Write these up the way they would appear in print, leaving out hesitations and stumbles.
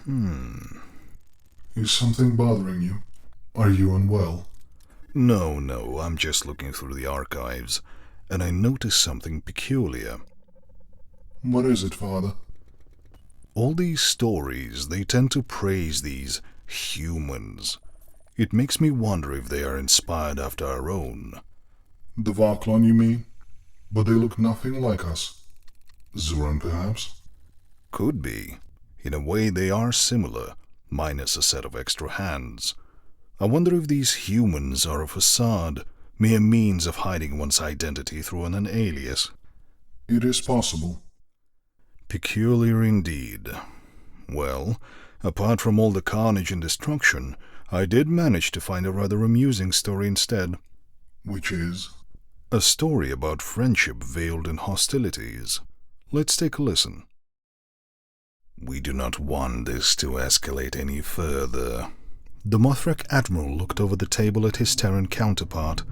Is something bothering you? Are you unwell? No, I'm just looking through the archives, and I noticed something peculiar. What is it, Father? All these stories, they tend to praise these humans. It makes me wonder if they are inspired after our own. The Vaklon, you mean? But they look nothing like us. Zuran, perhaps? Could be. In a way, they are similar, minus a set of extra hands. I wonder if these humans are a facade, mere means of hiding one's identity through an alias. It is possible. Peculiar indeed. Well, apart from all the carnage and destruction, I did manage to find a rather amusing story instead. Which is? A story about friendship veiled in hostilities. Let's take a listen. We do not want this to escalate any further. The Mothrak Admiral looked over the table at his Terran counterpart.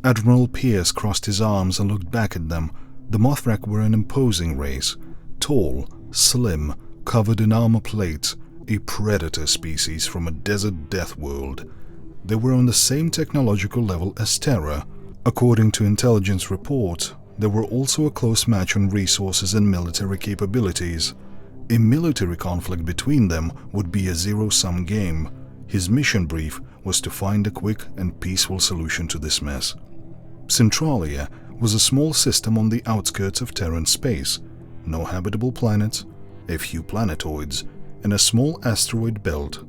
Admiral Pierce crossed his arms and looked back at them. The Mothrak were an imposing race. Tall, slim, covered in armor plates, a predator species from a desert death world. They were on the same technological level as Terra. According to intelligence reports, they were also a close match on resources and military capabilities. A military conflict between them would be a zero-sum game. His mission brief was to find a quick and peaceful solution to this mess. Centralia was a small system on the outskirts of Terran space. No habitable planets, a few planetoids, and a small asteroid belt.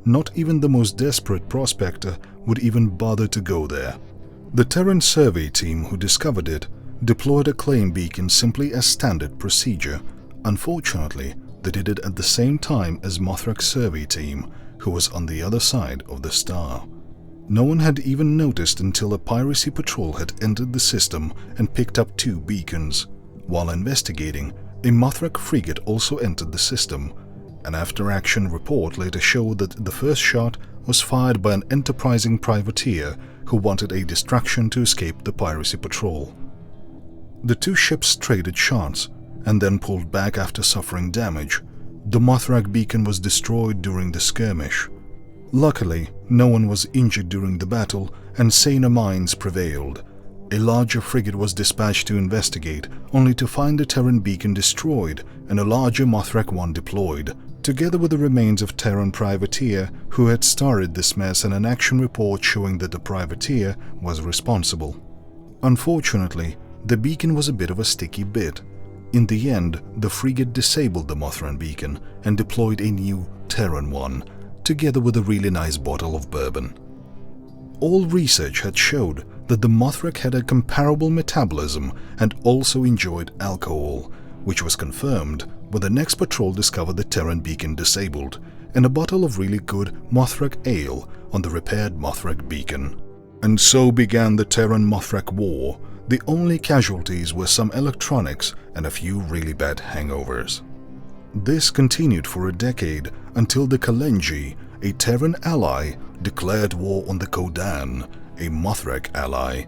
Not even the most desperate prospector would even bother to go there. The Terran survey team who discovered it deployed a claim beacon simply as standard procedure. Unfortunately, they did it at the same time as Mothrak's survey team, who was on the other side of the star. No one had even noticed until a piracy patrol had entered the system and picked up 2 beacons. While investigating, a Mothrak frigate also entered the system. An after-action report later showed that the first shot was fired by an enterprising privateer who wanted a distraction to escape the piracy patrol. The 2 ships traded shots and then pulled back after suffering damage. The Mothrak beacon was destroyed during the skirmish. Luckily, no one was injured during the battle and saner minds prevailed. A larger frigate was dispatched to investigate, only to find the Terran beacon destroyed and a larger Mothrak one deployed, together with the remains of Terran privateer who had started this mess and an action report showing that the privateer was responsible. Unfortunately, the beacon was a bit of a sticky bit. In the end, the frigate disabled the Mothran beacon and deployed a new Terran one, together with a really nice bottle of bourbon. All research had showed that the Mothrak had a comparable metabolism and also enjoyed alcohol, which was confirmed when the next patrol discovered the Terran beacon disabled and a bottle of really good Mothrak ale on the repaired Mothrak beacon. And so began the Terran-Mothrak War. The only casualties were some electronics and a few really bad hangovers. This continued for a decade until the Kalenji, a Terran ally, declared war on the Kodan, a Mothrak ally.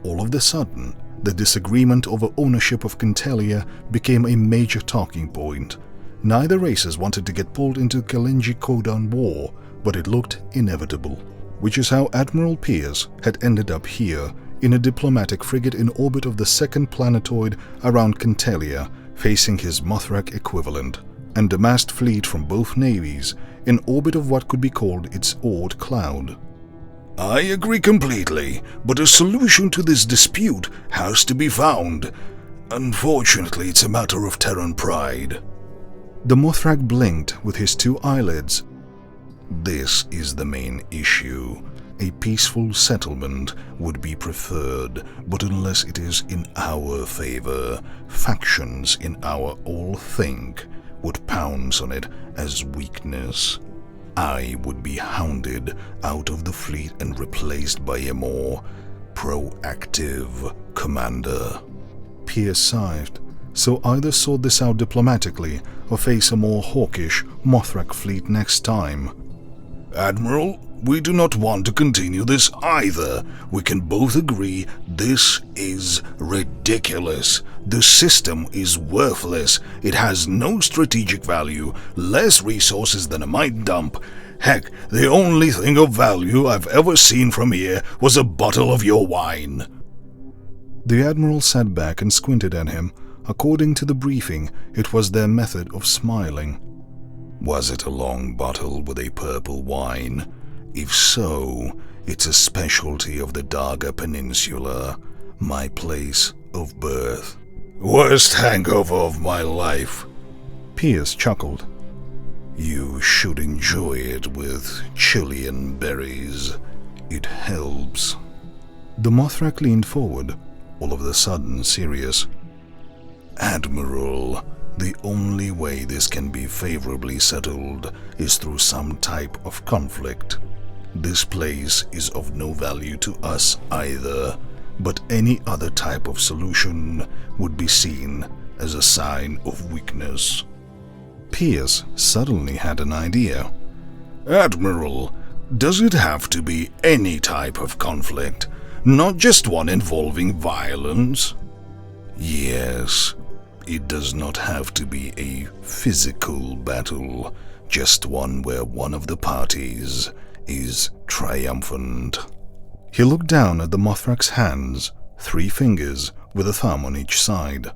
All of a sudden, the disagreement over ownership of Kentelia became a major talking point. Neither races wanted to get pulled into the Kalenji-Kodan war, but it looked inevitable, which is how Admiral Pierce had ended up here, in a diplomatic frigate in orbit of the second planetoid around Kentelia, facing his Mothrak equivalent, and a massed fleet from both navies in orbit of what could be called its Oort cloud. I agree completely, but a solution to this dispute has to be found. Unfortunately, it's a matter of Terran pride. The Mothrak blinked with his 2 eyelids. This is the main issue. A peaceful settlement would be preferred, but unless it is in our favor, factions in our all think would pounce on it as weakness. I would be hounded out of the fleet and replaced by a more proactive commander. Pierce sighed. So either sort this out diplomatically or face a more hawkish Mothrak fleet next time. Admiral, We do not want to continue this either. We can both agree this is ridiculous. The system is worthless. It has no strategic value, less resources than a mine dump. Heck, the only thing of value I've ever seen from here was a bottle of your wine. The Admiral sat back and squinted at him. According to the briefing, it was their method of smiling. Was it a long bottle with a purple wine? If so, it's a specialty of the Darga Peninsula, my place of birth. Worst hangover of my life. Pierce chuckled. You should enjoy it with Chilean berries. It helps. The Mothrak leaned forward, all of a sudden serious. Admiral, the only way this can be favorably settled is through some type of conflict. This place is of no value to us either, but any other type of solution would be seen as a sign of weakness. Pierce suddenly had an idea. Admiral, does it have to be any type of conflict, not just one involving violence? Yes, it does not have to be a physical battle, just one where one of the parties is triumphant. He looked down at the Mothrak's hands, 3 fingers with a thumb on each side.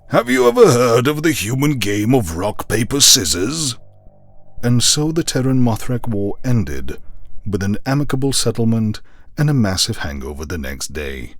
Have you ever heard of the human game of rock, paper, scissors? And so the Terran Mothrak War ended, with an amicable settlement and a massive hangover the next day.